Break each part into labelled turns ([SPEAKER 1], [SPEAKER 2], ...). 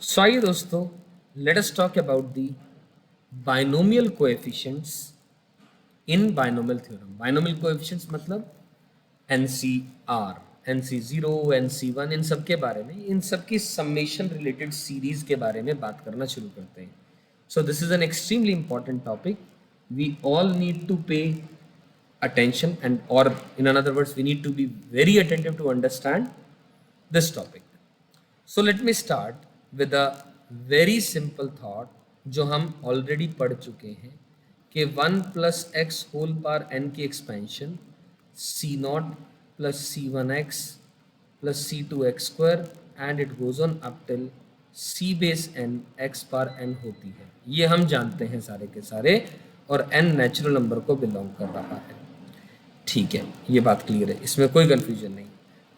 [SPEAKER 1] सो आइए दोस्तों, let us talk about the binomial coefficients in binomial theorem. Binomial coefficients मतलब NCR, NC0, NC1, इन सब के बारे में, इन सब की सम्मेशन रिलेटेड सीरीज के बारे में बात करना शुरू करते हैं। So this is an extremely important topic. We all need to pay attention, and or in another words, we need to be very attentive to understand this topic. So let me start with a very simple thought जो हम already पढ़ चुके हैं कि 1 plus X whole power n की expansion C not plus C one X plus C two X square and it goes on up till C base n X power n होती है। ये हम जानते हैं सारे के सारे, और n नेचुरल नंबर को बिलोंग कर रहा है। ठीक है, ये बात क्लियर है, इसमें कोई कंफ्यूजन नहीं।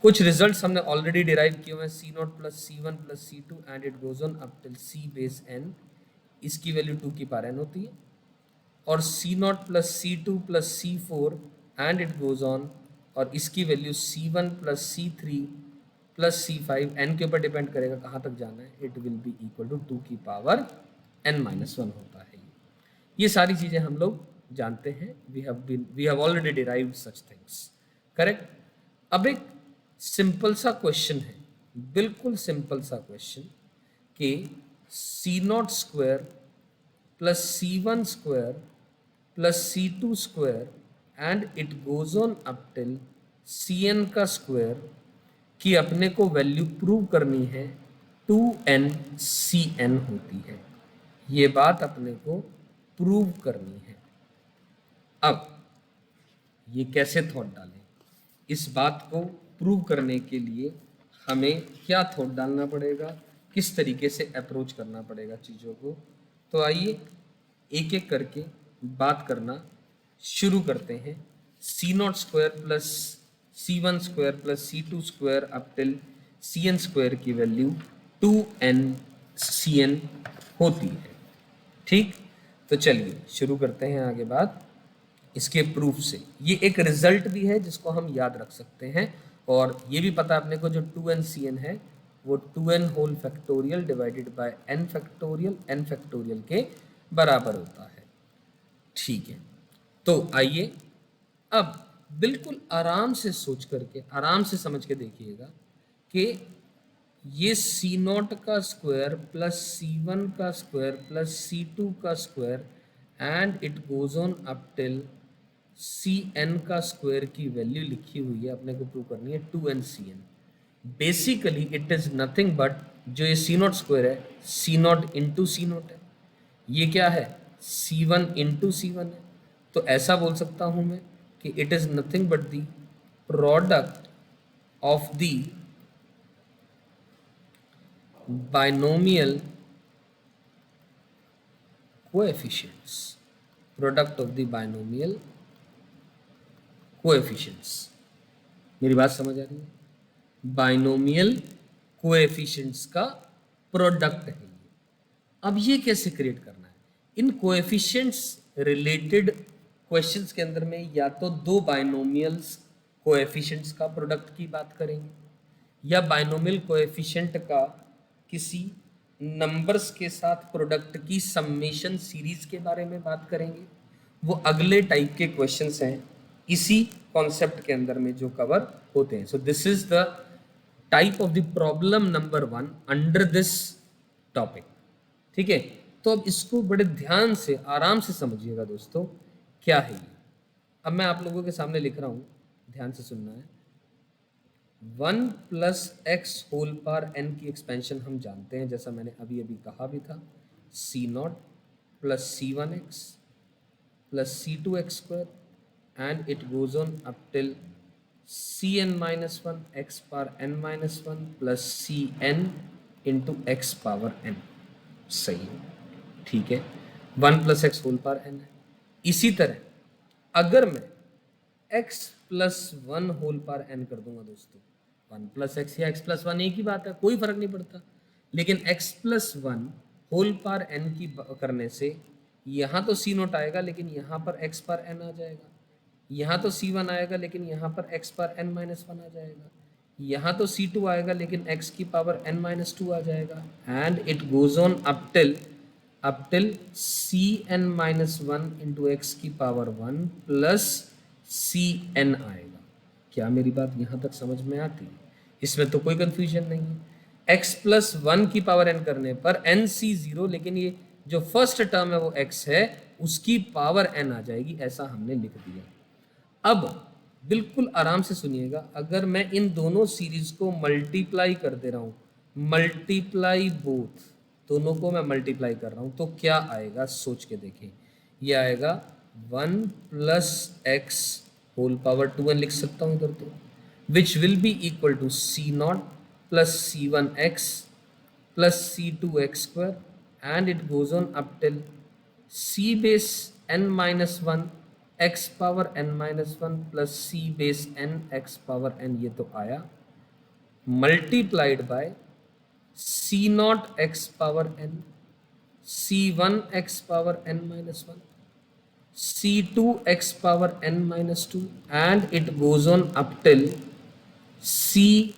[SPEAKER 1] कुछ रिजल्ट्स हमने ऑलरेडी डिराइव किए हुए हैं, C not plus C one plus C two and it goes on up till C base n, इसकी वैल्यू 2 की पावर n होती है। और C not plus C two plus C four and it goes on, और इसकी value C one plus C three plus C five, N के ऊपर depend करेगा कहाँ तक जाना है, it will be equal to 2 की पावर n माइनस वन होता है। ये सारी चीज़ें हम लोग जानते हैं, we have already derived such things, correct. अब एक सिंपल सा क्वेश्चन है, बिल्कुल सिंपल सा क्वेश्चन, कि C not square plus C one square plus C two square and it goes on up till C N का स्क्वायर की अपने को वैल्यू प्रूव करनी है 2n होती है। ये बात अपने को प्रूव करनी है। अब ये कैसे थॉट डालें, इस बात को प्रूव करने के लिए हमें क्या थॉट डालना पड़ेगा, किस तरीके से अप्रोच करना पड़ेगा चीज़ों को। तो आइए एक एक करके बात करना शुरू करते हैं। C not square plus C one square plus C two square up till C N square की वैल्यू 2n होती है। ठीक, तो चलिए शुरू करते हैं आगे बात इसके प्रूफ से। ये एक रिजल्ट भी है जिसको हम याद रख सकते हैं, और ये भी पता है अपने को जो 2n है वो 2n whole factorial divided by n factorial के बराबर होता है। ठीक है, तो आइए अब बिल्कुल आराम से सोच करके, आराम से समझ के देखिएगा कि ये सी नॉट का स्क्वायर प्लस सी वन का स्क्वायर प्लस सी टू का square and it goes on up till C N का स्क्वायर की वैल्यू लिखी हुई है, अपने को प्रूव करनी है 2n। Basically it is nothing but, जो ये सी नॉट स्क्वायर है C not into C not है, ये क्या है C one into C one है। तो ऐसा बोल सकता हूं मैं कि it is nothing but the product of the binomial coefficients, product of the binomial coefficients. मेरी बात समझ आ रही है? बाइनोमियल कोएफिशिएंट्स का प्रोडक्ट है ये। अब ये कैसे क्रिएट करना है, इन कोएफिशिएंट्स रिलेटेड क्वेश्चंस के अंदर में या तो दो बाइनोमियल्स कोएफिशिएंट्स का प्रोडक्ट की बात करेंगे, या बाइनोमियल कोएफिशिएंट का किसी नंबर्स के साथ प्रोडक्ट की सम्मेशन सीरीज के बारे में बात करेंगे। वो अगले टाइप के क्वेश्चंस हैं इसी कॉन्सेप्ट के अंदर में जो कवर होते हैं। So this is the type of the problem number 1 under this topic. ठीक है, तो अब इसको बड़े ध्यान से आराम से समझिएगा दोस्तों, क्या है ये। अब मैं आप लोगों के सामने लिख रहा हूं, ध्यान से सुनना है। 1 plus X whole power n की एक्सपेंशन हम जानते हैं, जैसा मैंने अभी अभी कहा भी था, C not plus C one X plus C two X square and it goes on up till cn minus 1 x power n minus 1 plus cn into x power n। सही है, ठीक है, 1 plus X whole power n है। इसी तरह अगर मैं x plus one whole power n कर दूंगा दोस्तों, 1 प्लस एक्स या x प्लस वन एक ही बात है, कोई फर्क नहीं पड़ता, लेकिन x plus one whole power n की करने से यहाँ तो सी नोट आएगा लेकिन यहाँ पर x पर n आ जाएगा, यहाँ तो C1 आएगा लेकिन यहाँ पर x पर n माइनस वन आ जाएगा, यहाँ तो C2 आएगा लेकिन x की पावर n माइनस टू आ जाएगा and it goes on up till Cn minus one into x की पावर वन प्लस Cn आएगा। क्या मेरी बात यहाँ तक समझ में आती है? इसमें तो कोई कंफ्यूजन नहीं है। x प्लस वन की पावर n करने पर n c जीरो, लेकिन ये जो फर्स्ट टर्म है वो x है, उसकी पावर n आ जाएगी, ऐसा हमने लिख दिया। अब बिल्कुल आराम से सुनिएगा, अगर मैं इन दोनों सीरीज को मल्टीप्लाई कर दे रहा हूँ, मल्टीप्लाई बोथ, दोनों को मैं मल्टीप्लाई कर रहा हूँ, तो क्या आएगा सोच के देखें। ये आएगा one plus X whole power two N लिख सकता हूँ इधर तो, which will be equal to C not plus C one X plus C two X square and it goes on up till C base n minus one X power n minus one plus C base n X power n, ये तो आया, multiplied by C not X power n, C one X power n minus one, C two X power n minus two and it goes on up till C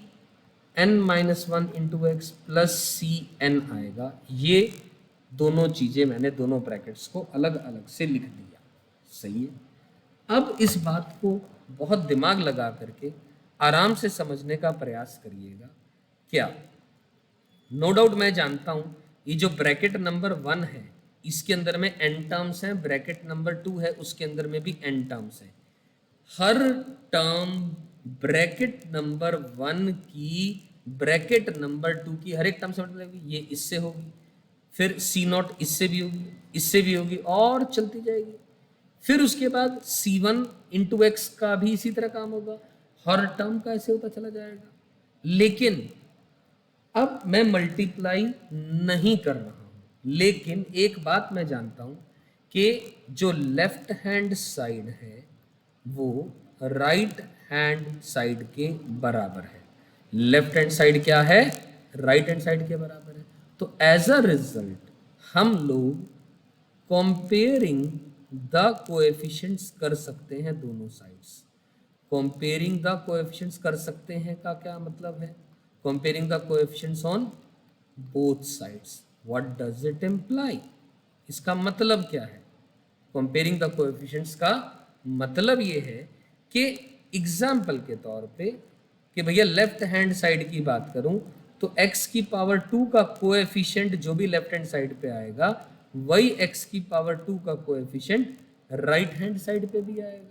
[SPEAKER 1] n minus one into X plus C n आएगा। ये दोनों चीजें मैंने दोनों brackets को अलग अलग से लिख दिया, सही है। अब इस बात को बहुत दिमाग लगा करके आराम से समझने का प्रयास करिएगा। क्या नो डाउट मैं जानता हूं ये जो ब्रैकेट नंबर वन है इसके अंदर में n टर्म्स हैं, ब्रैकेट नंबर टू है उसके अंदर में भी n टर्म्स हैं। हर टर्म ब्रैकेट नंबर वन की ब्रैकेट नंबर टू की हर एक टर्म से मतलब ये इससे होगी, फिर सी नॉट इससे भी होगी, इससे भी होगी और चलती जाएगी। फिर उसके बाद सी वन इंटू एक्स का भी इसी तरह काम होगा, हर टर्म का ऐसे होता चला जाएगा। लेकिन अब मैं मल्टीप्लाई नहीं कर रहा हूं, लेकिन एक बात मैं जानता हूं कि जो लेफ्ट हैंड साइड है वो राइट हैंड साइड के बराबर है। लेफ्ट हैंड साइड क्या है? राइट हैंड साइड के बराबर है। तो एज अ रिजल्ट हम लोग कंपेयरिंग द कोएफिशिएंट्स कर सकते हैं दोनों साइड्स। कंपेयरिंग द कोएफिशिएंट्स कर सकते हैं का क्या मतलब है? Comparing the coefficients on both sides. What does it imply? इसका मतलब क्या है? कंपेयरिंग द कोएफिशिएंट्स का मतलब ये है कि एग्जाम्पल के तौर पे कि भैया लेफ्ट हैंड साइड की बात करूं तो x की पावर टू का कोएफिशिएंट जो भी लेफ्ट हैंड साइड पे आएगा वही x की पावर टू का कोएफिशिएंट राइट हैंड साइड पे भी आएगा।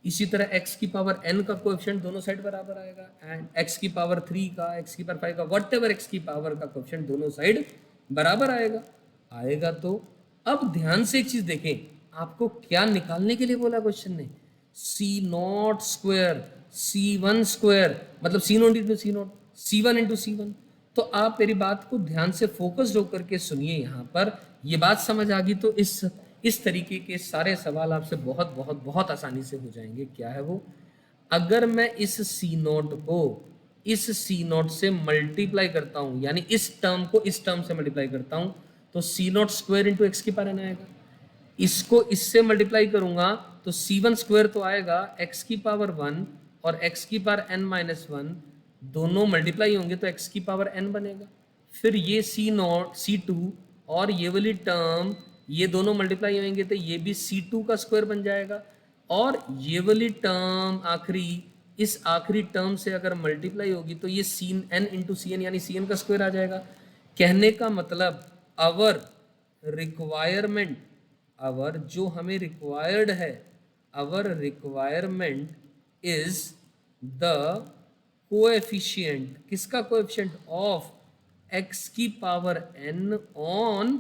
[SPEAKER 1] इसी तरह x की पावर n का कोएफिशिएंट दोनों साइड बराबर आएगा एंड x की पावर 3 का, x की पावर 5 का, व्हाटएवर x की पावर का कोएफिशिएंट दोनों साइड बराबर आएगा। तो अब ध्यान से एक चीज देखें, आपको क्या निकालने के लिए बोला क्वेश्चन ने? C not square C one square, मतलब C not into C nought, C one into C one. तो आप मेरी बात को ध्यान से फोकस्ड होकर के सुनिए, यहाँ पर ये बात समझ आ गई तो इस तरीके के सारे सवाल आपसे बहुत बहुत बहुत आसानी से हो जाएंगे। क्या है वो? अगर मैं इस सी नोट को इस सी नोट से मल्टीप्लाई करता हूं, यानी इस टर्म को इस टर्म से मल्टीप्लाई करता हूं, तो सी नोट स्क्वायर इंटू एक्स की पावर एन आएगा। इसको इससे मल्टीप्लाई करूंगा तो सी वन स्क्वायर तो आएगा, एक्स की पावर वन और एक्स की पावर एन माइनस वन दोनों मल्टीप्लाई होंगे तो एक्स की पावर एन बनेगा। फिर ये सी नॉट सी टू और ये वाली टर्म ये दोनों मल्टीप्लाई होंगे तो ये भी सी टू का स्क्वायर बन जाएगा, और ये वाली टर्म आखिरी इस आखिरी टर्म से अगर मल्टीप्लाई होगी तो ये C N into C N यानी सी एन का स्क्वायर आ जाएगा। कहने का मतलब अवर रिक्वायरमेंट, अवर जो हमें रिक्वायर्ड है, our requirement is the coefficient, किसका कोएफिशिएंट? ऑफ एक्स की पावर एन ऑन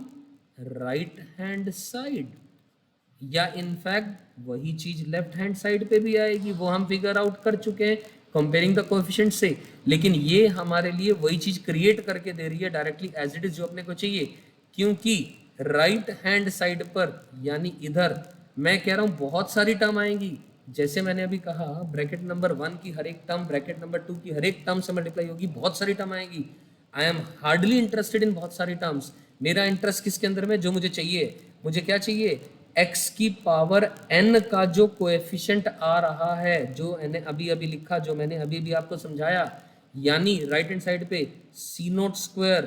[SPEAKER 1] राइट हैंड साइड, या इनफैक्ट वही चीज लेफ्ट हैंड साइड पे भी आएगी, वो हम फिगर आउट कर चुके हैं कंपेयरिंग द कोएफिशिएंट से। लेकिन ये हमारे लिए वही चीज क्रिएट करके दे रही है डायरेक्टली एज इट इज जो अपने को चाहिए, क्योंकि राइट हैंड साइड पर यानी इधर मैं कह रहा हूं बहुत सारी टर्म आएंगी। जैसे मैंने अभी कहा ब्रैकेट नंबर वन की हर एक टर्म ब्रैकेट नंबर टू की हर एक टर्म से मल्टीप्लाई होगी, बहुत सारी टर्म आएंगी। I am hardly interested in बहुत सारी टर्म्स। मेरा इंटरेस्ट किसके अंदर में? जो मुझे चाहिए, मुझे क्या चाहिए? x की पावर n का जो कोएफिशिएंट आ रहा है, जो मैंने अभी अभी लिखा, जो मैंने अभी भी आपको समझाया, यानी राइट हैंड साइड पे C not square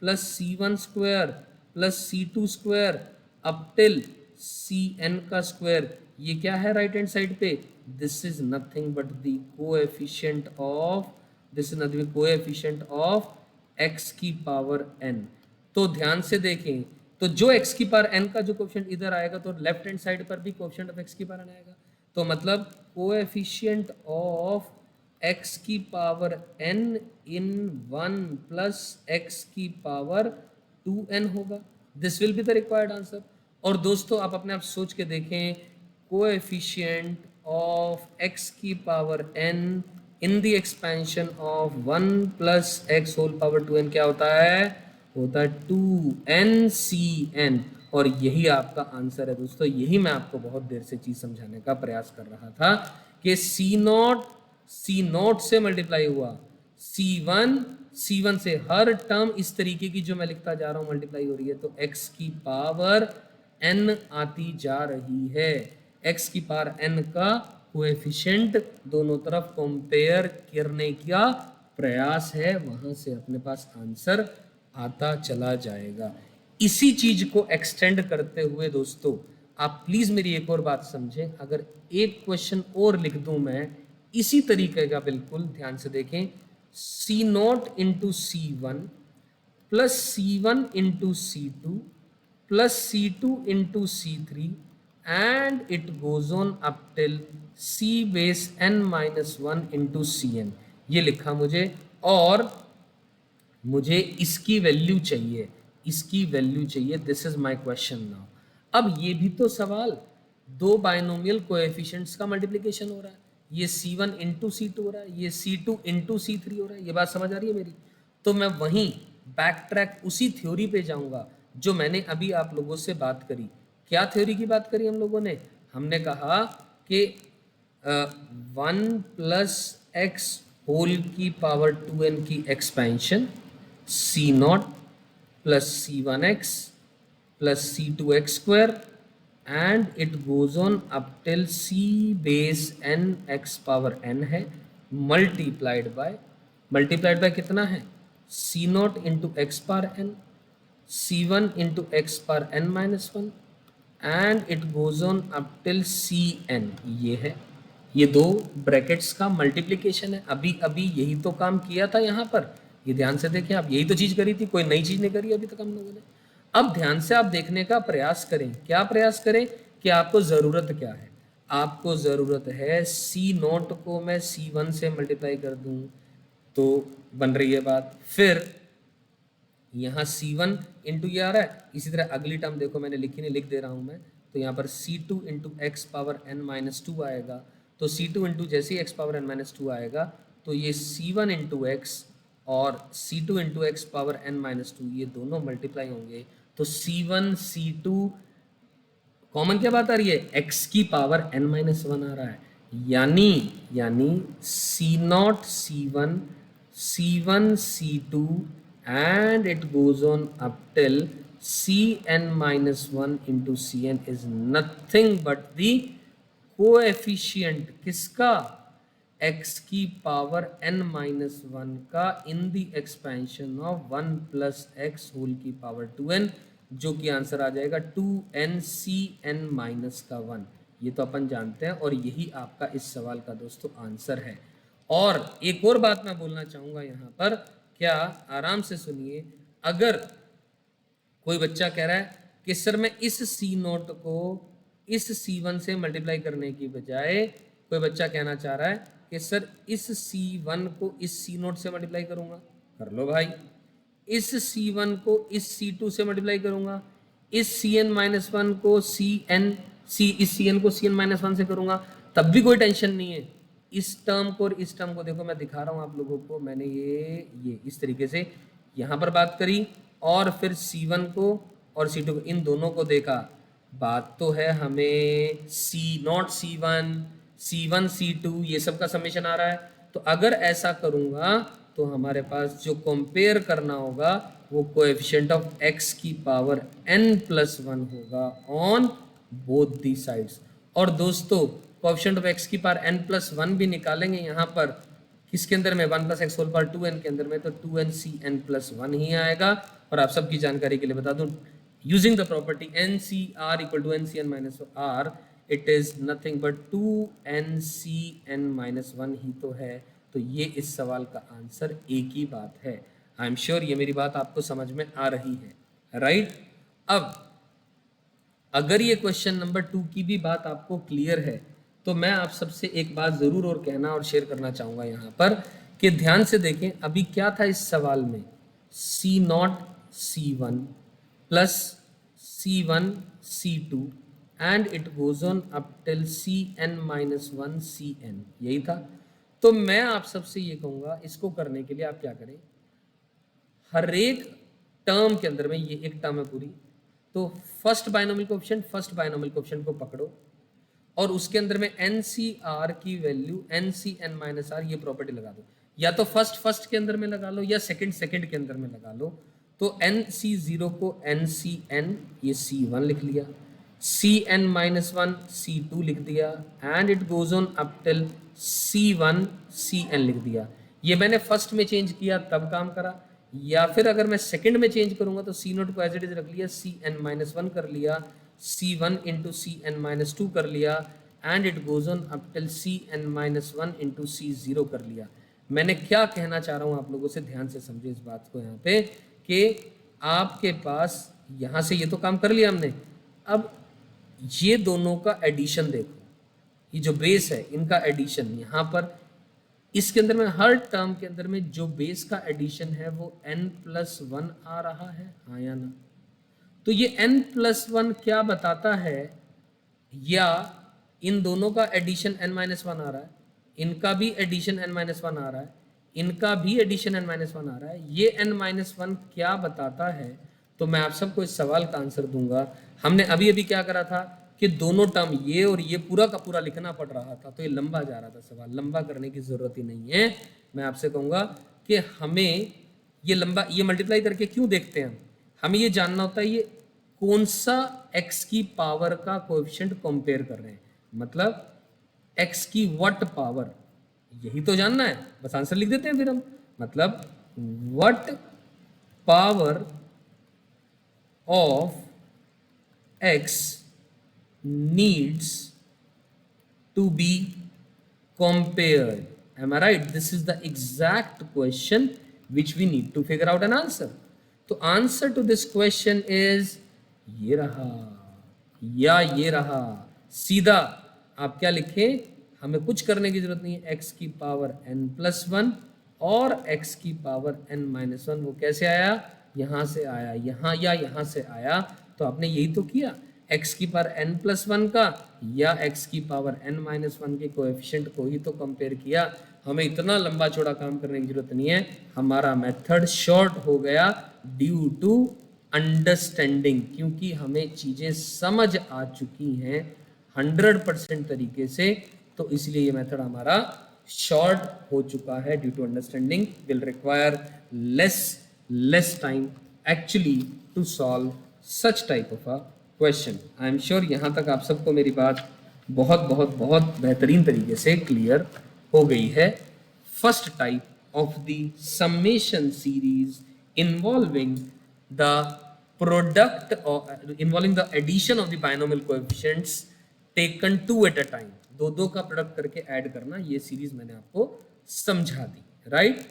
[SPEAKER 1] plus C one square plus C two square up till C N का स्क्वायर, ये क्या है राइट हैंड साइड पे? This is nothing but the coefficient of, this is nothing coefficient of x की power n। तो ध्यान से देखें, तो जो x की पावर n का जो कोएफिशिएंट इधर आएगा तो लेफ्ट हैंड साइड पर भी कोएफिशिएंट ऑफ x की पावर n आएगा। तो मतलब कोएफिशिएंट ऑफ x की power n in 1 plus x की पावर 2n होगा। This will be the required answer. और दोस्तों आप अपने आप सोच के देखें, कोएफिशिएंट ऑफ x की power n in the expansion of 1 plus x whole power 2n क्या होता है? होता है 2ncn। और यही आपका आंसर है दोस्तों। यही मैं आपको बहुत देर से चीज समझाने का प्रयास कर रहा था कि सी नॉट से मल्टीप्लाई हुआ सी वन से, हर टर्म इस तरीके की जो मैं लिखता जा रहा हूं मल्टीप्लाई हो रही है, तो x की पावर n आती जा रही है। x की पावर n का कोएफिशिएंट दोनों तरफ कंपेयर करने का प्रयास है, वहां से अपने पास आंसर आता चला जाएगा। इसी चीज को एक्सटेंड करते हुए दोस्तों आप प्लीज मेरी एक और बात समझें। अगर एक क्वेश्चन और लिख दूं मैं इसी तरीके का, बिल्कुल ध्यान से देखें, C not into C one plus C one into C two plus C two into C three and it goes on up till C base n minus one into C N, ये लिखा मुझे। और मुझे इसकी value चाहिए, इसकी value चाहिए। This is my question now. अब ये भी तो सवाल, दो बाइनोमियल कोएफिशिएंट्स का मल्टीप्लिकेशन हो रहा है, ये C1 one into C to हो रहा है, ये C2 to into C three हो रहा है। ये बात समझ आ रही है मेरी? तो मैं वहीं बैक ट्रैक उसी थ्योरी पे जाऊंगा जो मैंने अभी आप लोगों से बात करी। क्या थ्योरी की बात करी हम लोगों ने? हमने कहा कि 1 प्लस एक्स होल की पावर 2n की expansion C not plus C one X plus C two X square and it goes on up till C base N X power N है, मल्टीप्लाइड बाय कितना है? C not into X power N, C one into X power N minus one and it goes on up till C N. ये है, ये दो brackets का multiplication है। अभी अभी यही तो काम किया था यहाँ पर, ये ध्यान से देखें आप, यही तो चीज करी थी, कोई नई चीज नहीं करी अभी तक हम लोगों ने। अब ध्यान से आप देखने का प्रयास करें, क्या प्रयास करें कि आपको जरूरत क्या है? आपको जरूरत है सी नॉट को मैं सी वन से मल्टीप्लाई कर दूं तो बन रही है बात। फिर यहाँ सी वन इंटू ये आ रहा है, इसी तरह अगली टर्म देखो मैंने लिखी नहीं, लिख दे रहा हूँ मैं। तो यहाँ पर C two into X power N minus two आएगा। तो सी टू इंटू जैसे ही X power N minus two आएगा तो ये सी वन इंटू एक्स और C two into X power N minus two ये दोनों मल्टीप्लाई होंगे। तो C one C two common क्या बात आ रही है? x की पावर n माइनस वन आ रहा है, यानी C nought C one C two and it goes on up till C N minus one into C N is nothing but the coefficient किसका? x की पावर n माइनस वन का in the expansion of 1 plus X whole की power 2n, जो कि answer आ जाएगा 2ncn minus का 1। ये तो अपन जानते हैं और यही आपका इस सवाल का दोस्तों आंसर है। और एक और बात मैं बोलना चाहूंगा यहाँ पर, क्या आराम से सुनिए। अगर कोई बच्चा कह रहा है कि सर मैं इस सी नोट को इस सी वन से मल्टीप्लाई करने की बजाय, कोई बच्चा कहना चाह रहा है कि सर इस सी वन को इस सी नोट से मल्टीप्लाई करूंगा, कर लो भाई। इस सी वन को इस सी टू से मल्टीप्लाई करूंगा, इस सी एन माइनस वन को इस सी एन को सी एन माइनस वन से करूंगा, तब भी कोई टेंशन नहीं है। इस टर्म को और इस टर्म को देखो, मैं दिखा रहा हूं आप लोगों को, मैंने ये इस तरीके से यहाँ पर बात करी और फिर सी वन को और सी टू को, इन दोनों को देखा। बात तो है हमें C nought C one C two ये सब का समेशन आ रहा है। तो अगर ऐसा करूंगा तो हमारे पास जो कंपेयर करना होगा वो कोएफिशिएंट ऑफ x की पावर n प्लस वन होगा ऑन बोथ दी साइड्स। और दोस्तों कोएफिशिएंट ऑफ x की पावर n प्लस वन भी निकालेंगे यहाँ पर किसके अंदर में 1 plus X whole power 2n के अंदर में, तो 2n cn प्लस 1 ही आएगा। और आप सबकी जानकारी के लिए बता दूं, using the property ncr equal to ncn minus r, it is nothing but 2ncn minus 1 ही तो है। तो ये इस सवाल का आंसर एक ही बात है। आई एम श्योर ये मेरी बात आपको समझ में आ रही है, राइट। अब अगर ये क्वेश्चन नंबर 2 की भी बात आपको क्लियर है, तो मैं आप सबसे एक बात जरूर और कहना और शेयर करना चाहूंगा यहाँ पर, कि ध्यान से देखें अभी क्या था इस सवाल में, C0 C1 plus C1 C2 and it goes on up till Cn minus 1 Cn, यही था। तो मैं आप सबसे ये कहूंगा, इसको करने के लिए आप क्या करें, हर एक टर्म के अंदर में, ये एक टर्म है पूरी, तो फर्स्ट बाइनोमियल कोएफिशिएंट को पकड़ो और उसके अंदर में NCR की वैल्यू NCn माइनस आर, ये प्रॉपर्टी लगा दो। या तो फर्स्ट के अंदर में लगा लो या सेकंड के अंदर में लगा लो। तो NC0 को NCn, ये C1 लिख लिया, Cn माइनस 1 C2 लिख दिया, and it goes on up till C1 Cn लिख दिया। ये मैंने फर्स्ट में चेंज किया तब काम करा, या फिर अगर मैं सेकंड में चेंज करूंगा तो C0 को एज इट इज रख लिया, Cn माइनस 1 कर लिया, C1 इंटू Cn माइनस 2 कर लिया, and it goes on up till Cn minus 1 into C0 कर लिया। मैंने क्या कहना चाह रहा हूं आप लोगों से, ध्यान से समझे इस बात को यहाँ पे, कि आपके पास यहाँ से ये तो काम कर लिया हमने, अब ये दोनों का एडिशन देखो, ये जो बेस है इनका एडिशन यहाँ पर, इसके अंदर में हर टर्म के अंदर में जो बेस का एडिशन है वो n+1 आ रहा है, हाँ या ना। तो ये n+1 क्या बताता है, या इन दोनों का एडिशन n-1 आ रहा है, इनका भी एडिशन n-1 आ रहा है, इनका भी एडिशन n-1 आ रहा है, ये n-1 क्या बताता है। तो मैं आप सबको इस सवाल का आंसर दूंगा। हमने अभी अभी क्या करा था कि दोनों टर्म ये और ये पूरा का पूरा लिखना पड़ रहा था, तो ये लंबा जा रहा था सवाल, लंबा करने की जरूरत ही नहीं है। मैं आपसे कहूंगा कि हमें ये लंबा, ये मल्टीप्लाई करके क्यों देखते हैं, हमें ये जानना होता है ये कौन सा x की पावर का कोएफिशिएंट कंपेयर कर रहे हैं, मतलब x की व्हाट पावर, यही तो जानना है। बस आंसर लिख देते हैं फिर हम, मतलब what power of x needs to be compared. Am I right? This is the exact question which we need to figure out an answer. तो answer to this question is ये रहा या ये रहा। सीधा आप क्या लिखें, हमें कुछ करने की जरूरत नहीं है, x की पावर n+1 और x की पावर n-1, वो कैसे आया, यहां से आया, यहां या यहां से आया। तो आपने यही तो किया, x की पावर n+1 का या x की पावर n-1 के कोएफिशिएंट को ही तो कंपेयर किया। हमें इतना लंबा चौड़ा काम करने की जरूरत नहीं है, हमारा मेथड शॉर्ट हो गया ड्यू टू अंडरस्टैंडिंग, क्योंकि हमें चीजें समझ आ चुकी हैं 100% तरीके से, तो इसलिए ये मेथड हमारा शॉर्ट हो चुका है due to understanding. Will require less time actually to solve such type of a question. I am sure यहाँ तक आप सबको मेरी बात बहुत बहुत बहुत बेहतरीन तरीके से क्लियर हो गई है। First type of the summation series involving the product involving the addition of the binomial coefficients taken 2 at a time, दो का प्रोडक्ट करके ऐड करना, ये सीरीज मैंने आपको समझा दी, राइट।